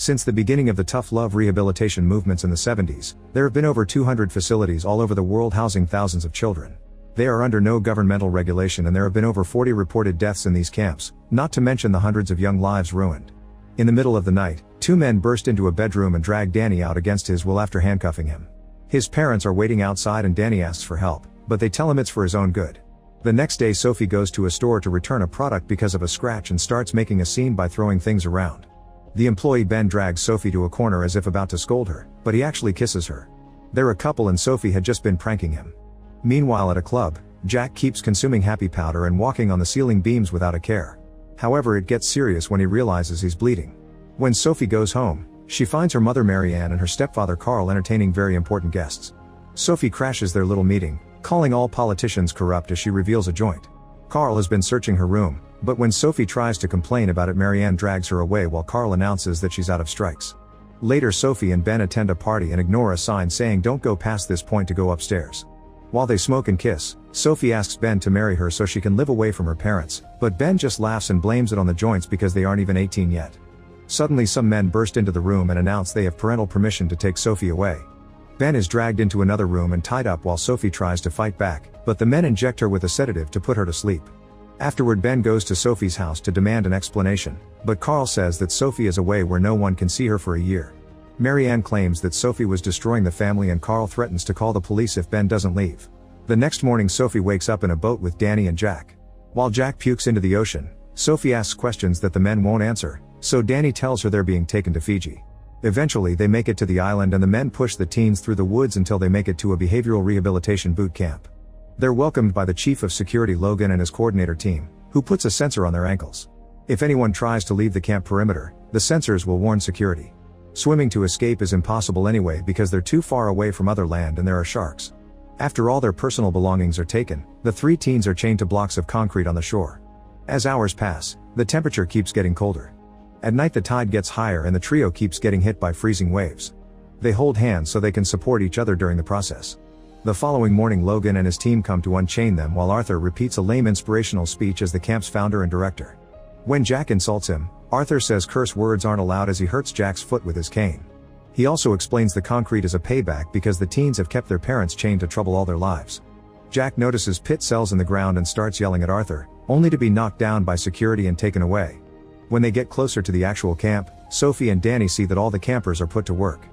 Since the beginning of the tough love rehabilitation movements in the 70s, there have been over 200 facilities all over the world housing thousands of children. They are under no governmental regulation and there have been over 40 reported deaths in these camps, not to mention the hundreds of young lives ruined. In the middle of the night, two men burst into a bedroom and drag Danny out against his will after handcuffing him. His parents are waiting outside and Danny asks for help, but they tell him it's for his own good. The next day Sophie goes to a store to return a product because of a scratch and starts making a scene by throwing things around. The employee Ben drags Sophie to a corner as if about to scold her, but he actually kisses her. They're a couple and Sophie had just been pranking him. Meanwhile at a club, Jack keeps consuming happy powder and walking on the ceiling beams without a care. However, it gets serious when he realizes he's bleeding. When Sophie goes home, she finds her mother Marianne and her stepfather Carl entertaining very important guests. Sophie crashes their little meeting, calling all politicians corrupt as she reveals a joint. Carl has been searching her room, but when Sophie tries to complain about it, Marianne drags her away while Carl announces that she's out of strikes. Later Sophie and Ben attend a party and ignore a sign saying don't go past this point to go upstairs. While they smoke and kiss, Sophie asks Ben to marry her so she can live away from her parents, but Ben just laughs and blames it on the joints because they aren't even 18 yet. Suddenly some men burst into the room and announce they have parental permission to take Sophie away. Ben is dragged into another room and tied up while Sophie tries to fight back, but the men inject her with a sedative to put her to sleep. Afterward Ben goes to Sophie's house to demand an explanation, but Carl says that Sophie is away where no one can see her for a year. Marianne claims that Sophie was destroying the family and Carl threatens to call the police if Ben doesn't leave. The next morning Sophie wakes up in a boat with Danny and Jack. While Jack pukes into the ocean, Sophie asks questions that the men won't answer, so Danny tells her they're being taken to Fiji. Eventually they make it to the island and the men push the teens through the woods until they make it to a behavioral rehabilitation boot camp. They're welcomed by the chief of security Logan and his coordinator team, who puts a sensor on their ankles. If anyone tries to leave the camp perimeter, the sensors will warn security. Swimming to escape is impossible anyway because they're too far away from other land and there are sharks. After all their personal belongings are taken, the three teens are chained to blocks of concrete on the shore. As hours pass, the temperature keeps getting colder. At night the tide gets higher and the trio keeps getting hit by freezing waves. They hold hands so they can support each other during the process. The following morning Logan and his team come to unchain them while Arthur repeats a lame inspirational speech as the camp's founder and director. When Jack insults him, Arthur says curse words aren't allowed as he hurts Jack's foot with his cane. He also explains the concrete is a payback because the teens have kept their parents chained to trouble all their lives. Jack notices pit cells in the ground and starts yelling at Arthur, only to be knocked down by security and taken away. When they get closer to the actual camp, Sophie and Danny see that all the campers are put to work.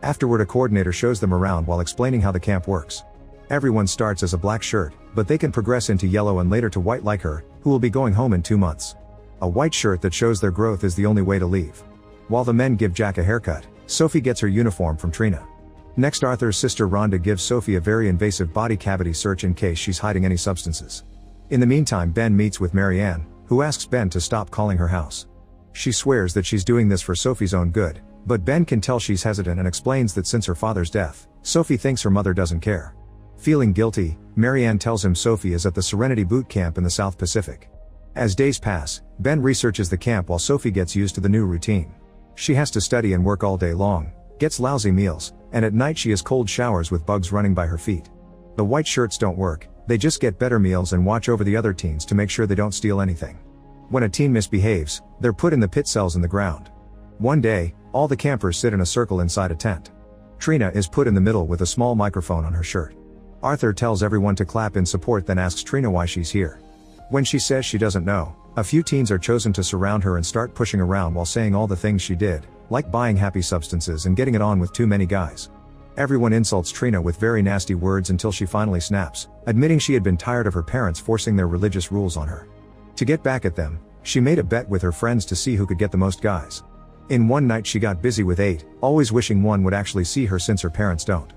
Afterward a coordinator shows them around while explaining how the camp works. Everyone starts as a black shirt, but they can progress into yellow and later to white like her, who will be going home in 2 months. A white shirt that shows their growth is the only way to leave. While the men give Jack a haircut, Sophie gets her uniform from Trina. Next Arthur's sister Rhonda gives Sophie a very invasive body cavity search in case she's hiding any substances. In the meantime Ben meets with Marianne, who asks Ben to stop calling her house. She swears that she's doing this for Sophie's own good, but Ben can tell she's hesitant and explains that since her father's death, Sophie thinks her mother doesn't care. Feeling guilty, Marianne tells him Sophie is at the Serenity Boot Camp in the South Pacific. As days pass, Ben researches the camp while Sophie gets used to the new routine. She has to study and work all day long, gets lousy meals, and at night she has cold showers with bugs running by her feet. The white shirts don't work, they just get better meals and watch over the other teens to make sure they don't steal anything. When a teen misbehaves, they're put in the pit cells in the ground. One day, all the campers sit in a circle inside a tent. Trina is put in the middle with a small microphone on her shirt. Arthur tells everyone to clap in support then asks Trina why she's here. When she says she doesn't know, a few teens are chosen to surround her and start pushing around while saying all the things she did, like buying happy substances and getting it on with too many guys. Everyone insults Trina with very nasty words until she finally snaps, admitting she had been tired of her parents forcing their religious rules on her. To get back at them, she made a bet with her friends to see who could get the most guys. In one night she got busy with 8, always wishing one would actually see her since her parents don't.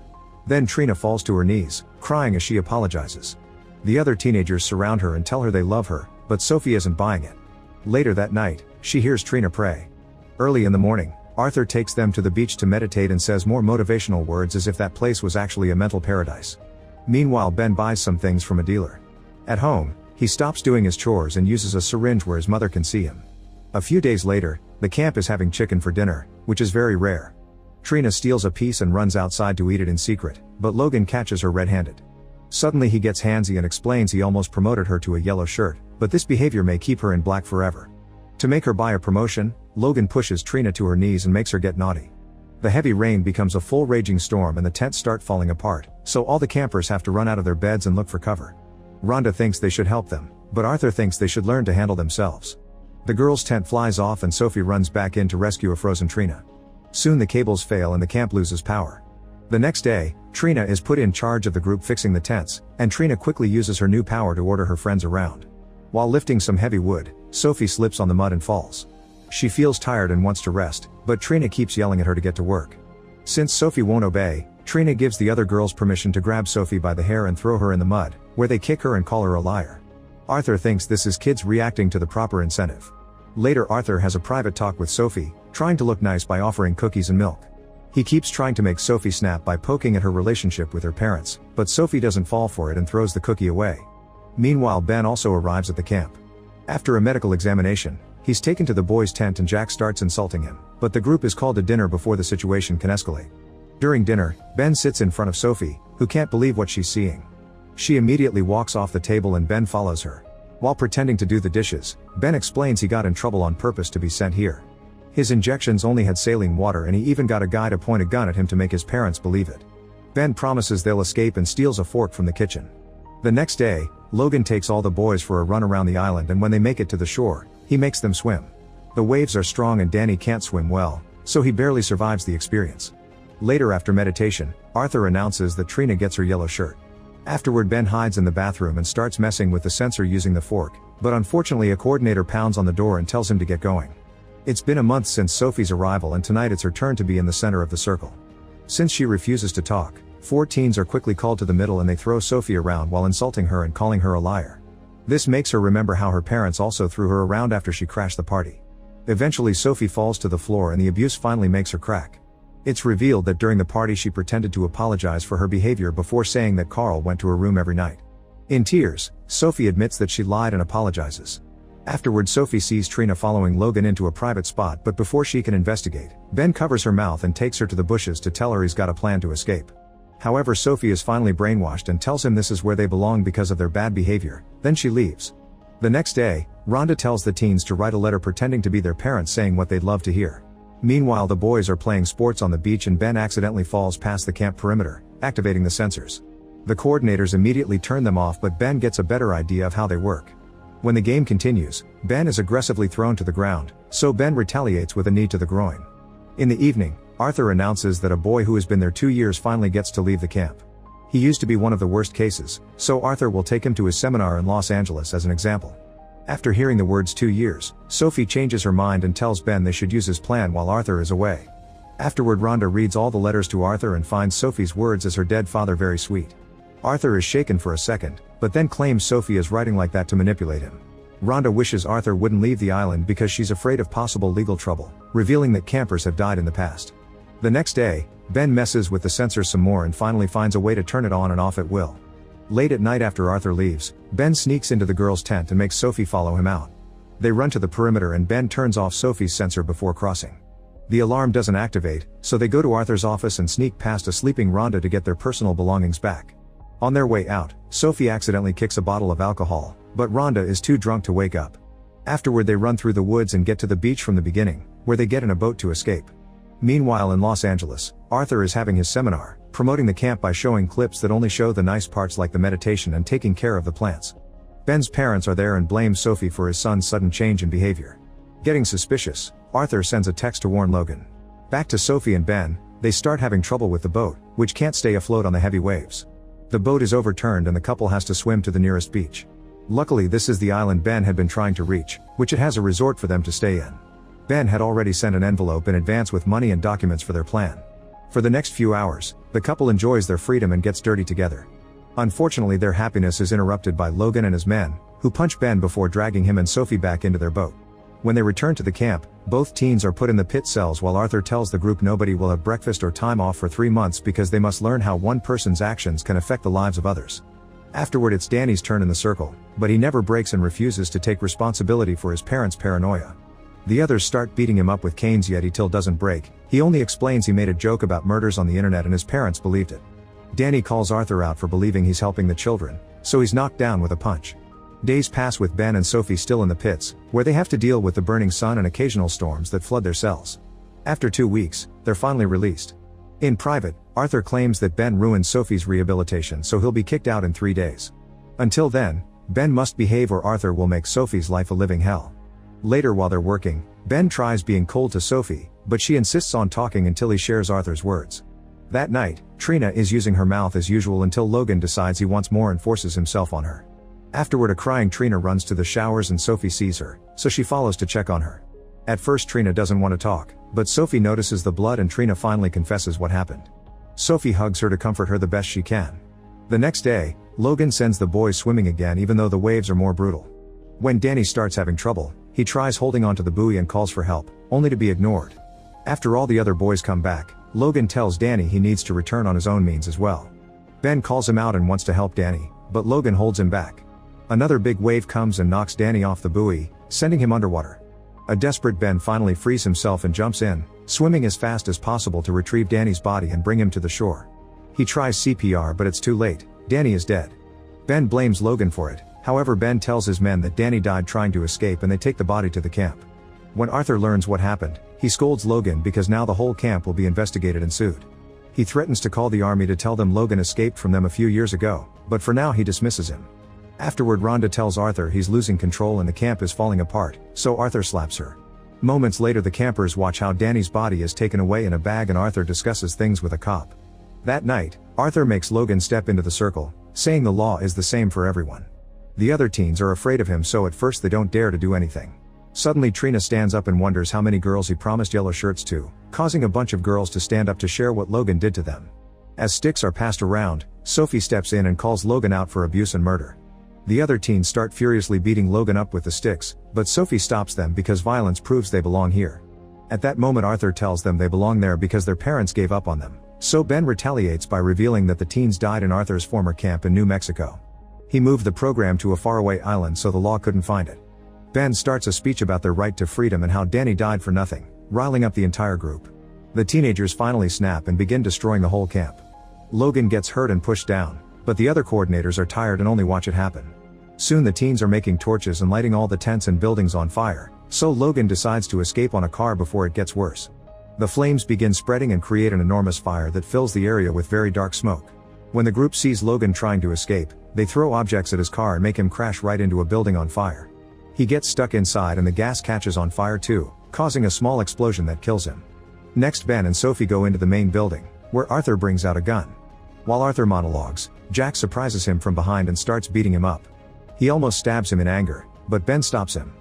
Then Trina falls to her knees, crying as she apologizes. The other teenagers surround her and tell her they love her, but Sophie isn't buying it. Later that night, she hears Trina pray. Early in the morning, Arthur takes them to the beach to meditate and says more motivational words as if that place was actually a mental paradise. Meanwhile Ben buys some things from a dealer. At home, he stops doing his chores and uses a syringe where his mother can see him. A few days later, the camp is having chicken for dinner, which is very rare. Trina steals a piece and runs outside to eat it in secret, but Logan catches her red-handed. Suddenly he gets handsy and explains he almost promoted her to a yellow shirt, but this behavior may keep her in black forever. To make her buy a promotion, Logan pushes Trina to her knees and makes her get naughty. The heavy rain becomes a full raging storm and the tents start falling apart, so all the campers have to run out of their beds and look for cover. Rhonda thinks they should help them, but Arthur thinks they should learn to handle themselves. The girls' tent flies off and Sophie runs back in to rescue a frozen Trina. Soon the cables fail and the camp loses power. The next day, Trina is put in charge of the group fixing the tents, and Trina quickly uses her new power to order her friends around. While lifting some heavy wood, Sophie slips on the mud and falls. She feels tired and wants to rest, but Trina keeps yelling at her to get to work. Since Sophie won't obey, Trina gives the other girls permission to grab Sophie by the hair and throw her in the mud, where they kick her and call her a liar. Arthur thinks this is kids reacting to the proper incentive. Later Arthur has a private talk with Sophie, trying to look nice by offering cookies and milk. He keeps trying to make Sophie snap by poking at her relationship with her parents, but Sophie doesn't fall for it and throws the cookie away. Meanwhile Ben also arrives at the camp. After a medical examination, he's taken to the boys' tent and Jack starts insulting him, but the group is called to dinner before the situation can escalate. During dinner, Ben sits in front of Sophie, who can't believe what she's seeing. She immediately walks off the table and Ben follows her. While pretending to do the dishes, Ben explains he got in trouble on purpose to be sent here. His injections only had saline water and he even got a guy to point a gun at him to make his parents believe it. Ben promises they'll escape and steals a fork from the kitchen. The next day, Logan takes all the boys for a run around the island and when they make it to the shore, he makes them swim. The waves are strong and Danny can't swim well, so he barely survives the experience. Later after meditation, Arthur announces that Trina gets her yellow shirt. Afterward Ben hides in the bathroom and starts messing with the sensor using the fork, but unfortunately a coordinator pounds on the door and tells him to get going. It's been a month since Sophie's arrival and tonight it's her turn to be in the center of the circle. Since she refuses to talk, 4 teens are quickly called to the middle and they throw Sophie around while insulting her and calling her a liar. This makes her remember how her parents also threw her around after she crashed the party. Eventually Sophie falls to the floor and the abuse finally makes her crack. It's revealed that during the party she pretended to apologize for her behavior before saying that Carl went to her room every night. In tears, Sophie admits that she lied and apologizes. Afterward Sophie sees Trina following Logan into a private spot, but before she can investigate, Ben covers her mouth and takes her to the bushes to tell her he's got a plan to escape. However Sophie is finally brainwashed and tells him this is where they belong because of their bad behavior, then she leaves. The next day, Rhonda tells the teens to write a letter pretending to be their parents saying what they'd love to hear. Meanwhile the boys are playing sports on the beach and Ben accidentally falls past the camp perimeter, activating the sensors. The coordinators immediately turn them off but Ben gets a better idea of how they work. When the game continues, Ben is aggressively thrown to the ground, so Ben retaliates with a knee to the groin. In the evening, Arthur announces that a boy who has been there 2 years finally gets to leave the camp. He used to be one of the worst cases, so Arthur will take him to his seminar in Los Angeles as an example. After hearing the words 2 years, Sophie changes her mind and tells Ben they should use his plan while Arthur is away. Afterward Rhonda reads all the letters to Arthur and finds Sophie's words as her dead father very sweet. Arthur is shaken for a second, but then claims Sophie is writing like that to manipulate him. Rhonda wishes Arthur wouldn't leave the island because she's afraid of possible legal trouble, revealing that campers have died in the past. The next day, Ben messes with the sensor some more and finally finds a way to turn it on and off at will. Late at night after Arthur leaves, Ben sneaks into the girls' tent and makes Sophie follow him out. They run to the perimeter and Ben turns off Sophie's sensor before crossing. The alarm doesn't activate, so they go to Arthur's office and sneak past a sleeping Rhonda to get their personal belongings back. On their way out, Sophie accidentally kicks a bottle of alcohol, but Rhonda is too drunk to wake up. Afterward they run through the woods and get to the beach from the beginning, where they get in a boat to escape. Meanwhile in Los Angeles, Arthur is having his seminar, promoting the camp by showing clips that only show the nice parts like the meditation and taking care of the plants. Ben's parents are there and blame Sophie for his son's sudden change in behavior. Getting suspicious, Arthur sends a text to warn Logan. Back to Sophie and Ben, they start having trouble with the boat, which can't stay afloat on the heavy waves. The boat is overturned and the couple has to swim to the nearest beach. Luckily this is the island Ben had been trying to reach, which it has a resort for them to stay in. Ben had already sent an envelope in advance with money and documents for their plan. For the next few hours, the couple enjoys their freedom and gets dirty together. Unfortunately their happiness is interrupted by Logan and his men, who punch Ben before dragging him and Sophie back into their boat. When they return to the camp, both teens are put in the pit cells while Arthur tells the group nobody will have breakfast or time off for 3 months because they must learn how one person's actions can affect the lives of others. Afterward it's Danny's turn in the circle, but he never breaks and refuses to take responsibility for his parents' paranoia. The others start beating him up with canes yet he still doesn't break. He only explains he made a joke about murders on the internet and his parents believed it. Danny calls Arthur out for believing he's helping the children, so he's knocked down with a punch. Days pass with Ben and Sophie still in the pits, where they have to deal with the burning sun and occasional storms that flood their cells. After 2 weeks, they're finally released. In private, Arthur claims that Ben ruined Sophie's rehabilitation, so he'll be kicked out in 3 days. Until then, Ben must behave or Arthur will make Sophie's life a living hell. Later while they're working, Ben tries being cold to Sophie, but she insists on talking until he shares Arthur's words. That night, Trina is using her mouth as usual until Logan decides he wants more and forces himself on her. Afterward, a crying Trina runs to the showers and Sophie sees her, so she follows to check on her. At first Trina doesn't want to talk, but Sophie notices the blood and Trina finally confesses what happened. Sophie hugs her to comfort her the best she can. The next day, Logan sends the boys swimming again even though the waves are more brutal. When Danny starts having trouble, he tries holding onto the buoy and calls for help, only to be ignored. After all the other boys come back, Logan tells Danny he needs to return on his own means as well. Ben calls him out and wants to help Danny, but Logan holds him back. Another big wave comes and knocks Danny off the buoy, sending him underwater. A desperate Ben finally frees himself and jumps in, swimming as fast as possible to retrieve Danny's body and bring him to the shore. He tries CPR but it's too late, Danny is dead. Ben blames Logan for it, however Ben tells his men that Danny died trying to escape and they take the body to the camp. When Arthur learns what happened, he scolds Logan because now the whole camp will be investigated and sued. He threatens to call the army to tell them Logan escaped from them a few years ago, but for now he dismisses him. Afterward, Rhonda tells Arthur he's losing control and the camp is falling apart, so Arthur slaps her. Moments later the campers watch how Danny's body is taken away in a bag and Arthur discusses things with a cop. That night, Arthur makes Logan step into the circle, saying the law is the same for everyone. The other teens are afraid of him, so at first they don't dare to do anything. Suddenly Trina stands up and wonders how many girls he promised yellow shirts to, causing a bunch of girls to stand up to share what Logan did to them. As sticks are passed around, Sophie steps in and calls Logan out for abuse and murder. The other teens start furiously beating Logan up with the sticks, but Sophie stops them because violence proves they belong here. At that moment Arthur tells them they belong there because their parents gave up on them, so Ben retaliates by revealing that the teens died in Arthur's former camp in New Mexico. He moved the program to a faraway island so the law couldn't find it. Ben starts a speech about their right to freedom and how Danny died for nothing, riling up the entire group. The teenagers finally snap and begin destroying the whole camp. Logan gets hurt and pushed down, but the other coordinators are tired and only watch it happen. Soon the teens are making torches and lighting all the tents and buildings on fire, so Logan decides to escape on a car before it gets worse. The flames begin spreading and create an enormous fire that fills the area with very dark smoke. When the group sees Logan trying to escape, they throw objects at his car and make him crash right into a building on fire. He gets stuck inside and the gas catches on fire too, causing a small explosion that kills him. Next, Ben and Sophie go into the main building, where Arthur brings out a gun. While Arthur monologues, Jack surprises him from behind and starts beating him up. He almost stabs him in anger, but Ben stops him.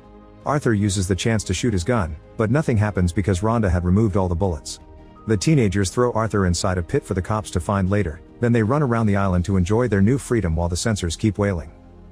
Arthur uses the chance to shoot his gun, but nothing happens because Rhonda had removed all the bullets. The teenagers throw Arthur inside a pit for the cops to find later, then they run around the island to enjoy their new freedom while the censors keep wailing.